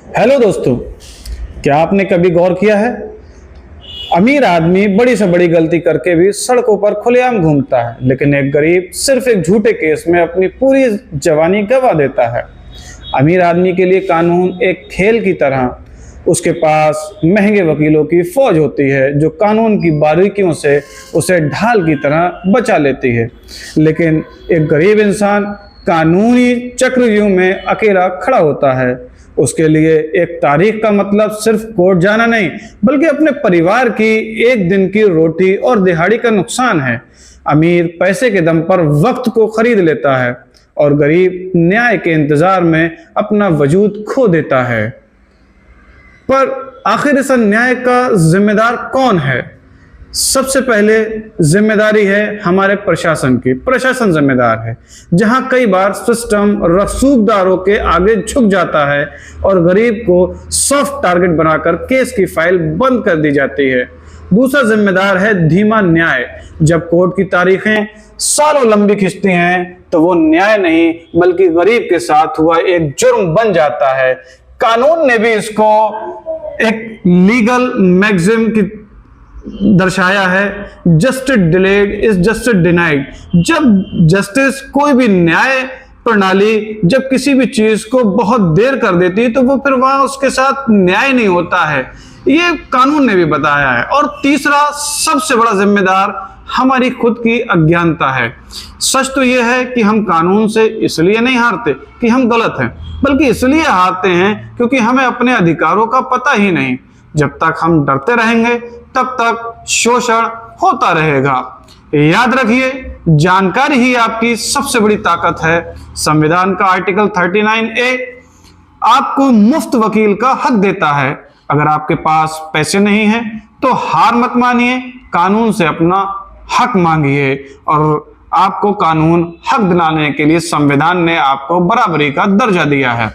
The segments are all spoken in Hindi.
हेलो दोस्तों, क्या आपने कभी गौर किया है? अमीर आदमी बड़ी से बड़ी गलती करके भी सड़कों पर खुलेआम घूमता है, लेकिन एक गरीब सिर्फ एक झूठे केस में अपनी पूरी जवानी गंवा देता है। अमीर आदमी के लिए कानून एक खेल की तरह, उसके पास महंगे वकीलों की फौज होती है जो कानून की बारीकियों से उसे ढाल की तरह बचा लेती है। लेकिन एक गरीब इंसान कानूनी चक्रव्यूह में अकेला खड़ा होता है। उसके लिए एक तारीख का मतलब सिर्फ कोर्ट जाना नहीं, बल्कि अपने परिवार की एक दिन की रोटी और दिहाड़ी का नुकसान है। अमीर पैसे के दम पर वक्त को खरीद लेता है और गरीब न्याय के इंतजार में अपना वजूद खो देता है। पर आखिर इस अन्याय का जिम्मेदार कौन है? सबसे पहले जिम्मेदारी है हमारे प्रशासन की। प्रशासन जिम्मेदार है, जहां कई बार सिस्टम रसूखदारों के आगे झुक जाता है और गरीब को सॉफ्ट टारगेट बनाकर केस की फाइल बंद कर दी जाती है। दूसरा जिम्मेदार है धीमा न्याय। जब कोर्ट की तारीखें सालों लंबी खिंचती हैं तो वो न्याय नहीं बल्कि गरीब के साथ हुआ एक जुर्म बन जाता है। कानून ने भी इसको एक लीगल मैक्सिम की दर्शाया है, justice delayed is justice denied. जब जस्टिस, कोई भी न्याय प्रणाली जब किसी भी चीज को बहुत देर कर देती है तो वो फिर वहां उसके साथ न्याय नहीं होता है। ये कानून ने भी बताया है। और तीसरा सबसे बड़ा जिम्मेदार हमारी खुद की अज्ञानता है। सच तो यह है कि हम कानून से इसलिए नहीं हारते कि हम गलत हैं, बल्कि इसलिए हारते हैं क्योंकि हमें अपने अधिकारों का पता ही नहीं। जब तक हम डरते रहेंगे तब तक शोषण होता रहेगा। याद रखिए, जानकारी ही आपकी सबसे बड़ी ताकत है। संविधान का आर्टिकल 39A आपको मुफ्त वकील का हक देता है। अगर आपके पास पैसे नहीं हैं तो हार मत मानिए, कानून से अपना हक मांगिए। और आपको कानून हक दिलाने के लिए संविधान ने आपको बराबरी का दर्जा दिया है।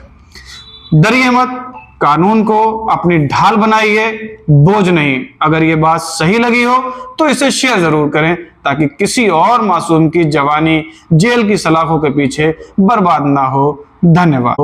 डरिए मत, कानून को अपनी ढाल बनाइए, बोझ नहीं। अगर ये बात सही लगी हो तो इसे शेयर जरूर करें ताकि किसी और मासूम की जवानी जेल की सलाखों के पीछे बर्बाद ना हो। धन्यवाद।